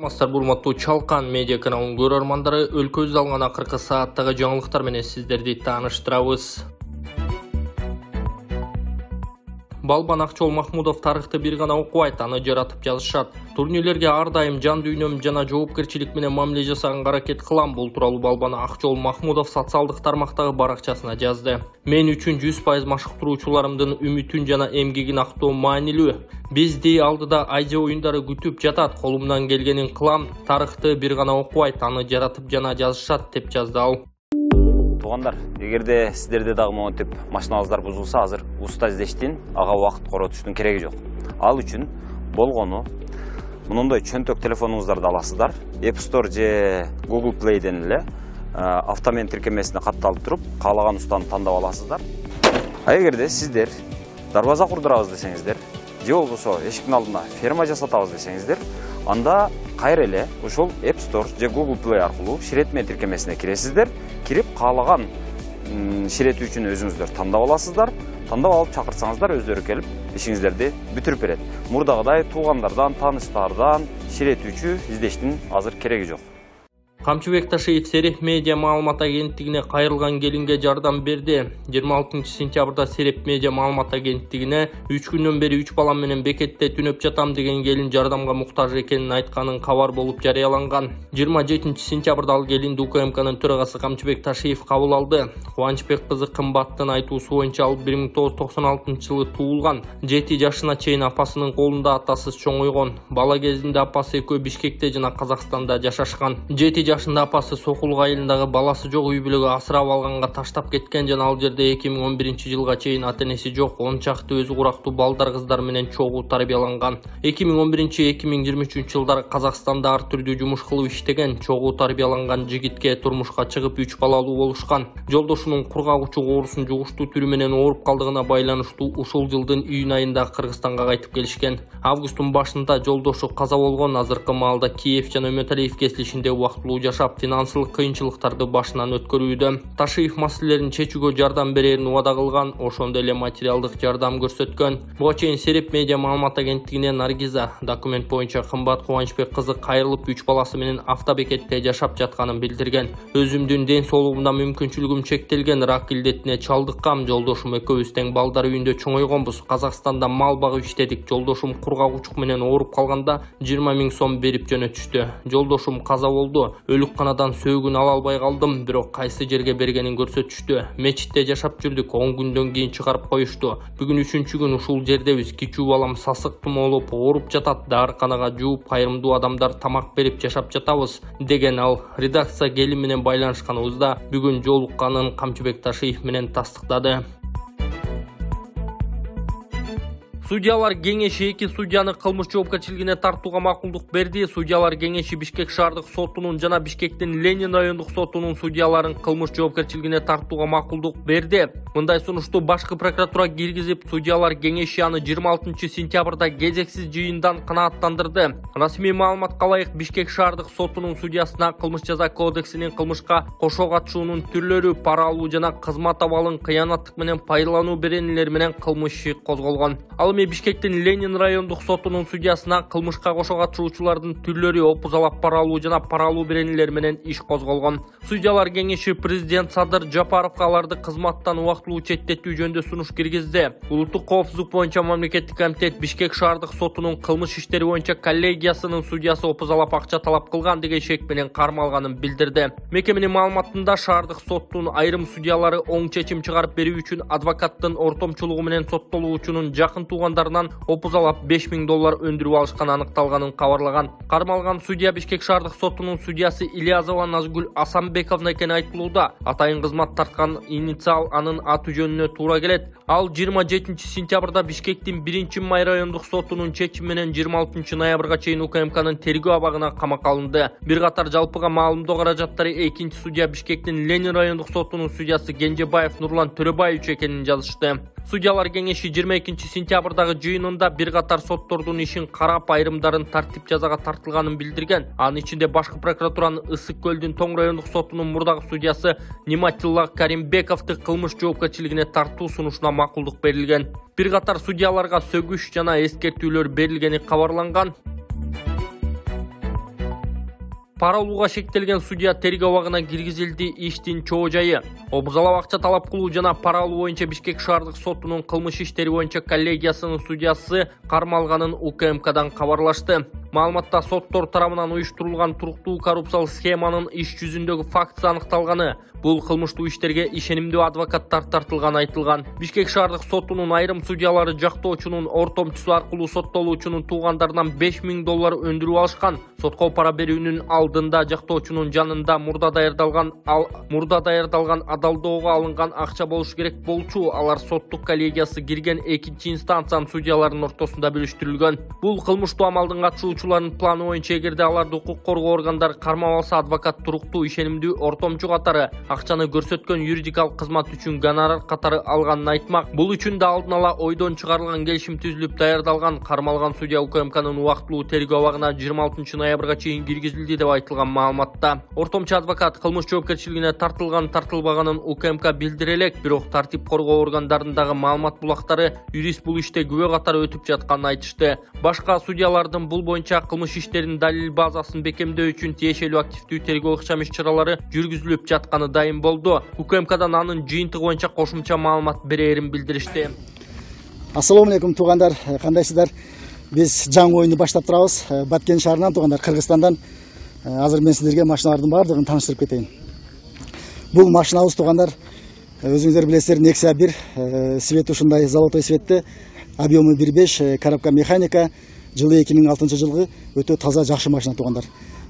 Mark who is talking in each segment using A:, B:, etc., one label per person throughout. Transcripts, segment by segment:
A: Мастар бурматтуу Чалкан медиа каналынын көрөрмандары өлкөбүздө алган акыркы сааттагы жаңылыктар менен сиздерди тааныштырабыз. Балбан Акчол Махмудов тарыхты бир гана окубайт, аны жаратып жазышат. Турнирлерге ар дайым жан дүйнөм жана жоопкерчилик менен мамиле жасаганга аракет кылам. Бул тууралуу Балбан Акчол Махмудов социалдык тармактагы баракчасына жазды. Мен үчүн 100% машыктыруучуларымдын үмүтүн жана эмгегин актоо маанилүү. Бизди алдыда айжа оюндары күтүп жатат. Колумдан келгенин кылам. Тарыхты бир гана окубайт, аны жаратып жана жазышат деп жазды ал.
B: Туғандар, егерде сіздерде дагы монтип машиналарыңыздар бузулса, азыр уста издештин, ага убакыт коротуштун кереги жок. Ал үчүн болгону мындай чөнтөк телефонуңуздарды аласыздар. App Store же Google Play'ден эле автомен тиркемесине катталып туруп, каалаган устаны тандап аласыздар. А эгерде сиздер дарбаза курдурабыз десеңиздер, же болбосо эшиктин алдына ферма жасатабыз десеңиздер, анда кайра эле ушул App Store же Google Play аркылуу ширетме тиркемесине киресиздер. Кирип каалаган ширетүүчүнү өзүңүздөр тандап аласыздар. Тандап алып чакырсаңыздар, өздөрү келип ишиңиздерди бүтүрүп берет. Мурдагыдай туугандардан, тааныштардан ширетүүчү издештин азыр кереги жок.
A: Камчыбек Ташиев Сереп медиа маалымат агенттигине кайрылган келинге жардам берди. 26 сентябрда Сереп медиа маалымат агенттигине 3 күндөн бери 3 балам менен бекетте түнөп жатам деген келин жардамга муктаж экенин айтканын кабар болуп жарыяланган. 27 сентябрда ал келинди УКМКнын төрагасы Камчыбек Ташиев кабыл алды. Кубанычбек кызы Кымбаттын айтуусу боюнча ал 1996-жылы туулган. 7 жашына чейин апасынын колунда атасыз чоңойгон. Бала кезинде апасы экөө Бишкекте жана Казакстанда жашашкан. 7 жашында апасы Сокулук айылындагы баласы жок үй бүлөгө асырап алганга таштап кеткен жана ал жерде 2011-жылга чейин ата-энеси жок 10 чакты өзү курактуу балдар кыздар менен чогуу тарбияланган. 2011-2023 жылдары Казакстанда ар түрдүү жумуш кылып иштеген, чогуу тарбияланган жигитке турмушка чыгып 3 балалуу болушкан. Жолдошунун кургагучу оорусун жугуштуу түрү менен ооруп калдыгына байланыштуу ушул жылдын июнь айында Кыргызстанга кайтып келишкен. Августтун башында жолдошу каза болгон. Азыркы маалда Киев жана Үмөталиев кесилишинде убактылуу жашап, финансылык кыйынчылыктарды башынан өткөрүүдө. Ташиев маселелерин чечүүгө жардам берерин убада кылган, ошондой эле материалдык жардам көрсөткөн. Буга чейин Сереп медиа маалымат агенттигине Наргиза документ боюнча Кымбат Кубанычбек кызы кайрылып 3 баласы менен автобекетте жашап жатканын билдирген. Өзүмдүн ден соолугумда мүмкүнчүлүгүм чектелген, рак илдетине чалдыккам. Жолдошум экөөбүз тең балдар үйүндө чоңойгонбуз. Казакстанда мал багып иштедик. Жолдошум кургагучук менен ооруп калганда 20 000 сом берип жөнөтүштү. Жолдошум каза болду. Өлүкканадан сөөгүн ала албай калдым, бирок кайсы жерге бергенин көрсөтүштү. Мечитте жашап жүрдүк, 10 күндөн кийин чыгарып коюшту. Бүгүн 3-күн күн ушул жердебиз. Кичүү балам сасык тумоолоп ооруп жатат. Дарыканага жууп, кайрымдуу адамдар тамак берип жашап жатабыз, деген ал. Редакция келин менен байланышканыбызда бүгүн жолукканын Камчыбек Ташиев менен тастыктады. Судьялар кеңеши 2 судьяны кылмыш жоопкерчилигине тартууга макулдук берди. Судьялар кеңеши Бишкек шаардык сотунун жана Бишкектин Ленин райондук сотунун судьяларын кылмыш жоопкерчилигине тартууга макулдук берди. Мындай сунушту башкы прокуратура киргизип, судьялар кеңеши аны 26 сентябрда кезексиз жыйындан канааттандырды. Расмий маалыматка ылайык, Бишкек шаардык сотунун судьясына кылмыш жаза кодексинин кылмышка кошо катышуунун түрлөрү, пара алуу жана кызмат абалын кыянаттык менен пайдалануу беренелери менен кылмыш иши козголгон. Ал Бишкектин Ленин райондук сотунун судьясына кылмышка кошо катышуучулардын түрлөрү, опузалап пара алуу жана пара алуу беренелери менен иш козголгон. Судьялар кеңеши президент Садыр Жапаровго аларды кызматтан убактылуу четтетүү жөнүндө сунуш киргизди. Улуттук коопсуздук боюнча мамлекеттик комитет Бишкек шаардык сотунун кылмыш иштери боюнча коллегиясынын судьясы опузалап акча талап кылган деген шек менен кармалганын билдирди. Мекеменин маалыматында шаардык соттун айрым судьялары оң чечим чыгарып берүү үчүн адвокаттын ортомчулугу менен соттолуучунун жакын туугандарынан опузалап $5000 өндүрүп алышканы аныкталганын кабарлаган. Кармалган судья Бишкек шаардык сотунун судьясы Илиязова Назгүл Асанбековна экени айтылууда. Атайын кызмат тарткан инициал анын аты жөнүнө туура келет. Ал 27 сентябрда Бишкектин 1-Май райондук сотунун чечими менен 26 ноябрга чейин УКМКнын тергөө абагына камакка алынды. Бир катар жалпыга маалымдоо каражаттары 2 судья Бишкектин Ленин райондук сотунун судьясы Кенжебаев Нурлан Төрөбаевич экенин жазышты. Судьялар кеңеши 22 сентябрдагы жыйынында бир катар соттордун ишин карап, айрымдарын тартип жазага тартылганын билдирген. Анын ичинде башкы прокуратуранын Ысык көлдүн Тоң райондук сотунун мурдагы судьясы Ниматилла Каримбековду кылмыш жоопкерчилигине тартуу сунушуна макулдук берилген. Бир катар судьяларга сөгүш жана эскертүүлөр берилгени кабарланган. Пара алууга шектелген судья тергөө абагына киргизилди. Иштин чоо жайы. Обузалап акча талап кылуу жана пара алуу боюнча Бишкек шаардык сотунун кылмыш иштери боюнча коллегиясынын судьясы кармалганын УКМКдан кабарлашты. Маалыматта соттор тарабынан уюштурулган туруктуу коррупциялык схеманын иш жүзүндөгү фактысы аныкталганы. Бул кылмыштуу иштерге ишенимдүү адвокаттар тартылганы айтылган. Бишкек шаардык сотунун айрым судьялары жактоочунун ортомчусу аркылуу соттолуучунун туугандарынан $5000 өндүрүп алышкан. Сотко пара берүүнүн алдында жактоочунун жанында мурда даярдалган адалдоого алынган акча болуш керек болчу. Алар соттук коллегиясы кирген экинчи инстанциянын судьяларынын ортосунда бөлүштүрүлгөн. Бул кылмыштуу амалдын катышуучуларынын планы боюнча эгерде аларды укук коргоо органдары кармап алса, адвокат туруктуу ишенимдүү ортомчу катары акчаны көрсөткөн юридикалык кызмат үчүн гонорар катары алганын айтмак. Бул үчүн да алдын ала ойдон чыгарылган келишим түзүлүп даярдалган. Кармалган судья УКМКнын убактылуу тергөө абагына 26 ноябрга чейин киргизилди деп айтылган маалыматта. Ортомчу адвокат кылмыш жоопкерчилигине тартылганын УКМК билдире элек, бирок тартип коргоо органдарындагы маалымат булактары юрист бул иште күбө катары өтүп жатканын айтышты. Башка судьялардын бул боюнча кылмыш иштеринин далил базасын бекемдөө үчүн тиешелүү активдүү тергөө ыкчам иш-чаралары жүргүзүлүп жатканы дайым болду. УКМКдан анын жыйынтыгы боюнча кошумча маалымат берерин билдиришти.
C: Ассаламу алейкум туугандар, кандайсыздар? Биз жаңы оюнду баштап турабыз. Баткен шаарынан туугандар, Кыргызстандан. Азыр мен сиздерге машиналардын баардыгын тааныштырып кетейин. Бул машинабыз туугандар, өзүңүздөр билесиздер, Nexia 1, свет ушундай золотой светте, объему 1.5, коробка механика, жылы 2006 жылгы өтө таза жакшы машина туугандар.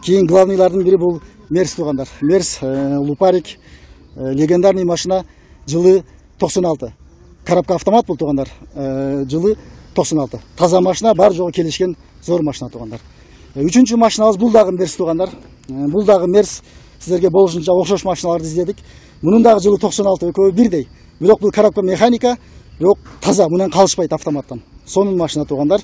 C: Кийин главныйлардын бири бул Мерс туугандар. Мерс Лупарик легендарный машина, жылы 96. Коробка автомат бул туугандар. Жылы 96. Таза машина, бар жогу келишкен зор машина туугандар. Үчүнчү машинабыз бул дагы Мерс туугандар. Бул дагы Мерс, сиздерге болушунча окшош машиналарды издедик. Мунун дагы жылы 96, экөө бирдей. Бирок бул коробка механика, бирок таза, мунан калышпайт автоматтан. Сонун машина туугандар.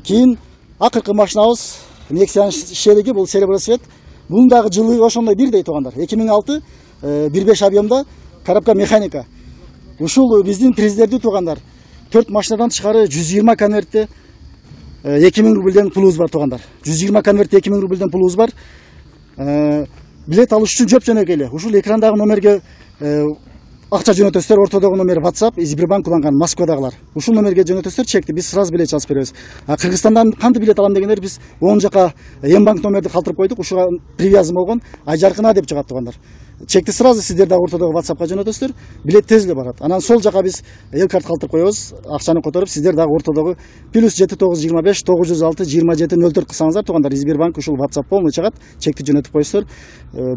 C: Кийин акыркы машинабыз Nexia шериги, бул серебро свет. Бунун дагы жылы ошондой бирдей туугандар. 2006, 1.5 объемда коробка механика. Ушул биздин президенттүү туугандар. 4 машинадан тышкары 120 конвертте 2000 рубльден пулубуз бар туугандар. 120 конвертте 2000 рубльден пулубуз бар. Билет алыш үчүн жөп-жөнөкөй эле. Ушул экрандагы номерге акча жөнөтөсүздөр, ортодогу номер WhatsApp, Сбербанк кулланган Москвадагылар. Ушул номерге жөнөтөсүздөр, чекти биз сразу билет жазып беребиз. Кыргызстандан кантип билет алам дегендер, биз оң жака Мбанк номерди калтырып койдук, ушуга привязан болгон Айжаркына деп чыгат туугандар. Чекти сразу сиздер дагы ортодогу WhatsAppка жөнөтөсүздөр, билет тез эле барат. Анан сол жака биз карт калтырып коебуз, акчаны которуп, сиздер дагы ортодогу +7925 906 2704 кылсаңыздар туугандар, Сбербанк ушул WhatsApp полный чыгат, чекти жөнөтүп коесуздар.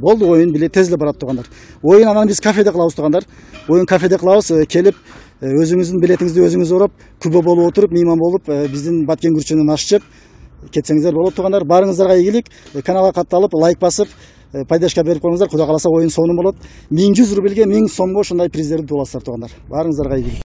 C: Болду, оюн билет тез эле барат туугандар. Оюн анан биз кафеде кылабыз туугандар. Оюн кафеде кылабыз, келип өзүңүздүн билетиңизди өзүңүз ороп, күбө болуп отуруп, мейман болуп, биздин Баткен күрчүнүн аш жеп кетсеңиздер болот туугандар. Баарыңыздарга ийгилик, каналга катталып, лайк басып, пайдашка берип коюңуздар. Кудай кааласа оюн сонун болот. 1100 рубльге 1000 сомго ушундай приздерди тууласыздар туугандар. Баарыңыздарга ийгилик.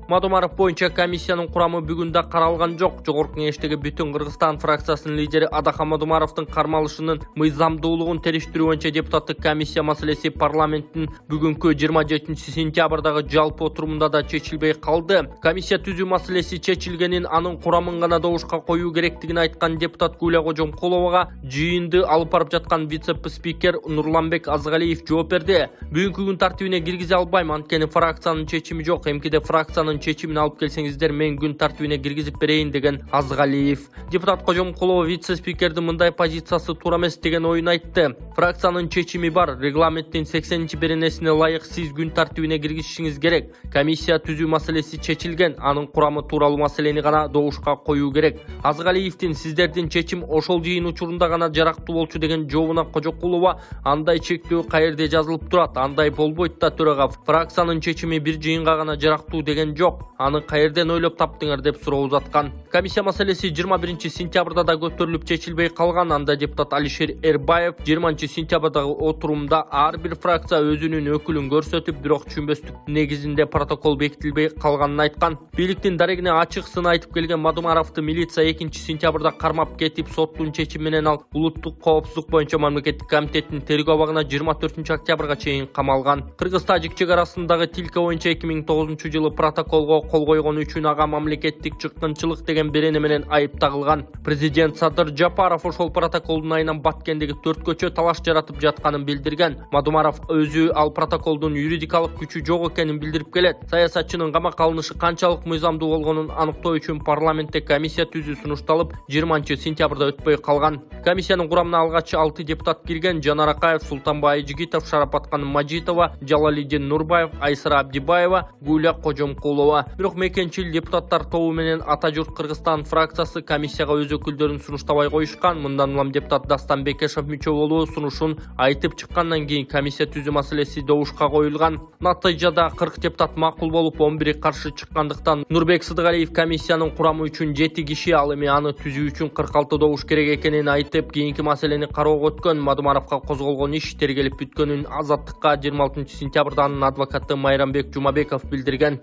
A: Мадумаров боюнча комиссиянын курамы бүгүн да каралган жок. Жогорку кеңештеги Бүтүн Кыргызстан фракциясынын лидери Адахан Мадумаровдун кармалышынын мыйзамдуулугун териштирүү боюнча депутаттык комиссия маселеси парламенттин бүгүнкү 27 сентябрдагы жалпы отурумунда да чечилбей калды. Комиссия түзүү маселеси чечилгенин, анын курамын гана добушка коюу керектигин айткан депутат Гүлия Кожомкуловага жыйынды алып барып жаткан вице-спикер Нурланбек Азгалиев жооп берди. Бүгүнкү күн тартибине киргизе албайм, анткени фракциянын чечими жок. МКД фракциянын чечимин алып келсеңиздер, мен күн тартибине киргизип берейин деген Азгалиев. Депутат Кожомкулова вице-спикердин мындай позициясы туура эмес деген оюн айтты. Фракциянын чечими бар, регламенттин 80-беренесине ылайык сиз күн тартибине киргизишиңиз керек. Комиссия түзүү маселеси чечилген, анын курамы тууралуу маселени гана добушка коюу керек. Азгалиевдин сиздердин чечим ошол жыйын учурунда гана жарактуу болчу деген жообуна Кожокулова андай чектөө каерде жазылып турат, андай болбойт да төрага. Фракциянын чечими бир жыйынга гана жарактуу деген жок. Аны каерден ойлоп таптыңар деп суроо узаткан. Комиссия маселеси 21 сентябрда да көтөрүлүп чечилбей калган. Анда депутат Алишер Эрбаев 20 сентябрдагы отурумда ар бир фракция өзүнүн өкүлүн көрсөтүп, бирок түшүнбөстүк негизинде протокол бекитилбей калганын айткан. Бийликтин дарегине ачык сын айтып келген Мадумаровду милиция 2 сентябрда кармап кетип, соттун чечими менен ал улуттук коопсуздук боюнча мамлекеттик комитеттин тергөө абагына 24 октябрга чейин камалган. Кыргыз-Тажик чек арасындагы тилке боюнча 2009 жылы протокол протоколго кол койгону үчүн ага мамлекеттик чыккынчылык деген берене менен айып тагылган. Президент Садыр Жапаров ошол протоколдун айынан Баткендеги 4 көчө талаш жаратып жатканын билдирген. Мадумаров өзү ал протоколдун юридикалык күчү жок экенин билдирип келет. Саясатчынын камакка алынышы канчалык мыйзамдуу болгонун аныктоо үчүн парламентте комиссия түзүү сунушталып, 20-сентябрда өтпөй калган. Комиссиянын курамына алгач 6 депутат кирген: Жанар Акаев, Султанбай Жигитов, Шарапаткан Мажитова, Жалалидин Нурбаев, Айсара Абдибаева, Гуля Кожомкулова. Бирок мекенчил депутаттар тобу менен Ата журт Кыргызстан фракциясы комиссияга өз өкүлдөрүн сунуштабай коюшкан. Мындан улам депутат Дастан Бекешев мүчө болуу сунушун айтып чыккандан кийин комиссия түзүү маселеси добушка коюлган. Натыйжада 40 депутат макул болуп, 11 каршы чыккандыктан Нурбек Сыдыгалиев комиссиянын курамы үчүн 7 киши, ал эми аны түзүү үчүн 46 добуш керек экенин айтып, кийинки маселени кароого өткөн. Мадумаровго козголгон иш тергелип бүткөнүн Азаттыкка 26-сентябрда анын адвокаты Майрамбек Жумабеков билдирген.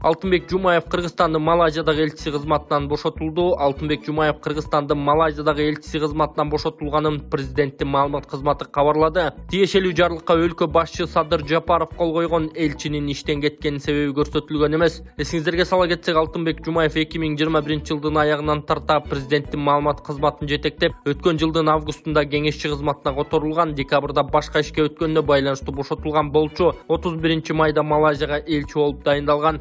A: Алтынбек Жумаев Кыргызстандын Малайзиядагы элчиси кызматынан бошотулду. Алтынбек Жумаев Кыргызстандын Малайзиядагы элчиси кызматынан бошотулганын президенттин маалымат кызматы кабарлады. Тиешелүү жарлыкка өлкө башчы Садыр Жапаров кол койгон, элчинин иштен кеткенин себеби көрсөтүлгөн эмес. Эсиңиздерге сала кетсек, Алтынбек Жумаев 2021-жылдын аягынан тарта президенттин маалымат кызматын жетектеп, өткөн жылдын августунда кеңешчи кызматына которулган. Декабрда башка ишке өткөндө байланыштуу бошотулган болчу 31-майда Малайзияга элчи болуп дайындалган.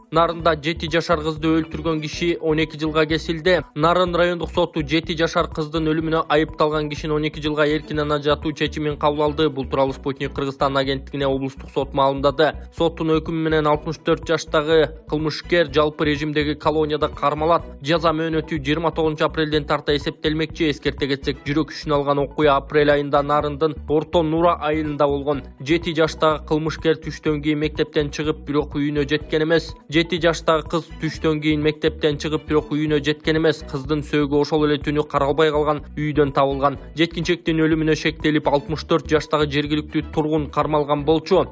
A: Нарында 7 жашар кызды өлтүргөн киши 12 жылга кесилди. Нарын райондук соту 7 жашар кыздын өлүмүнө айыпталган кишини 12 жылга эркинен ажыратуу чечимин кабыл алды. Бул тууралуу Спутник Кыргызстан агенттигине облустук сот маалымдады. Соттун өкүмү менен 64 жаштагы кылмышкер жалпы режимдеги колонияда кармалат. Жаза мөөнөтү 29 апрелден тарта эсептелмекчи. Эскерте кетсек, жүрөк күчүн алган окуя апрель айында Нарындын Орто Нура айылында болгон. 7 жаштагы кылмышкер түштөн кийин мектептен чыгып, бирок үйүнө жеткен эмес. 7 жаштагы кыз түштөн кийин мектептен чыгып, бирок үйүнө жеткен эмес. Кыздын сөөгү ошол эле түнү каралбай калган үйдөн табылган. Жеткинчектин өлүмүнө шектелип 64 жаштагы жергиликтүү тургун кармалган болчу.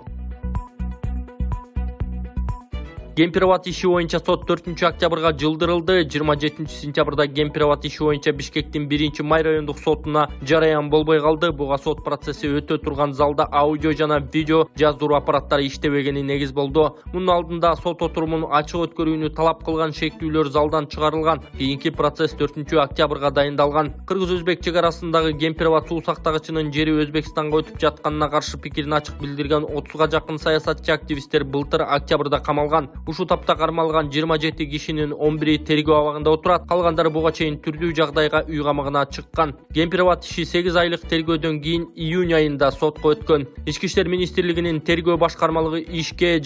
A: Кемпироват иши боюнча сот 4-октябрга жылдырылды. 27-сентябрда Кемпироват иши боюнча Бишкектин 1-Май райондук сотуна жараян болбой калды. Буга сот процесси өтө турган залда аудио жана видео жаздыруу аппараттары иштебегени негиз болду. Мунун алдында сот отурумун ачык өткөрүүнү талап кылган шектүүлөр залдан чыгарылган. Кийинки процесс 4-октябрга дайындалган. Кыргыз-өзбек чек арасындагы Кемпироват суу сактагычынын жери Өзбекстанга өтүп жатканына каршы пикирин ачык билдирген 30га жакын саясатчы активисттер былтыр октябрда камалган. Ушул тапта кармалган 27 кишинин 11 тергөө абагында отурат. Калгандары буга чейин түрдүү жагдайга үй камагына чыккан. Кемпироват иши 8 айлык тергөөдөн кийин июнь айында сотко өткөн. Ички иштер министрлигинин тергөө башкармалыгы ишке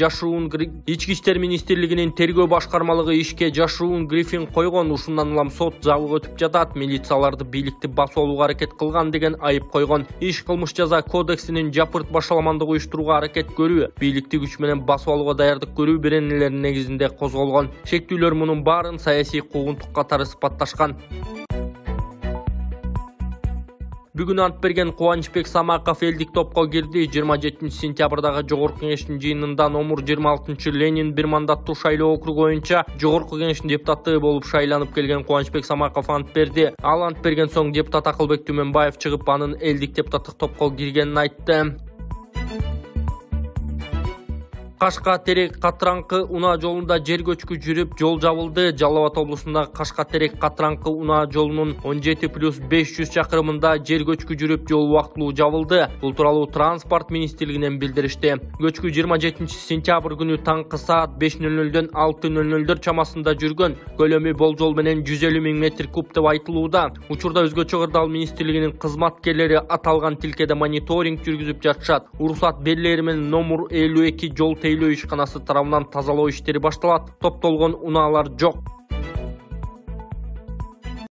A: жашыруун брифинг койгон. Ушундан улам сот жабык өтүп жатат. Милицияларды бийликти басып алууга аракет кылган деген айып койгон. Иш кылмыш жаза кодексинин жапырт башаламандык уюштурууга аракет көрүү, бийликти күч менен басып алууга даярдык көрүү беренелеринин негизинде козголгон. Шектүүлөр мунун баарын саясий куугунтук катары сыпатташкан. Бүгүн ант берген Кубанычбек Самаков элдик топко кирди. 27-сентябрдагы Жогорку кеңештин жыйынында номер 26 Ленин бир мандаттуу шайлоо округу боюнча Жогорку кеңештин депутаты болуп шайланып келген Кубанычбек Самаков ант берди. Ал ант берген соң депутат Акылбек Түмөнбаев чыгып, анын элдик депутаттык топко киргенин айтты. Кашка Терек Катыраңкы унаа жолунда жер көчкү жүрүп, жол жабылды. Жалал Абад облусундагы Кашка Терек Катыраңкы унаа жолунун 17+500 чакырымында жер көчкү жүрүп, жол убактылуу жабылды. Бул тууралуу Транспорт министрлигинен билдиришти. Көчкү 27-сентябрь күнү таңкы саат 5:00дөн 6:00 чамасында жүргөн. Көлөмү болжол менен 150 000 метр куб деп айтылууда. Учурда Өзгөчө Кырдаал министрлигинин кызматкерлери аталган тилкеде мониторинг жүргүзүп жатышат. Уруксат берилери менен номер 52 жол тейлөө ишканасы тарабынан тазалоо иштери башталат. Топтолгон унаалар жок.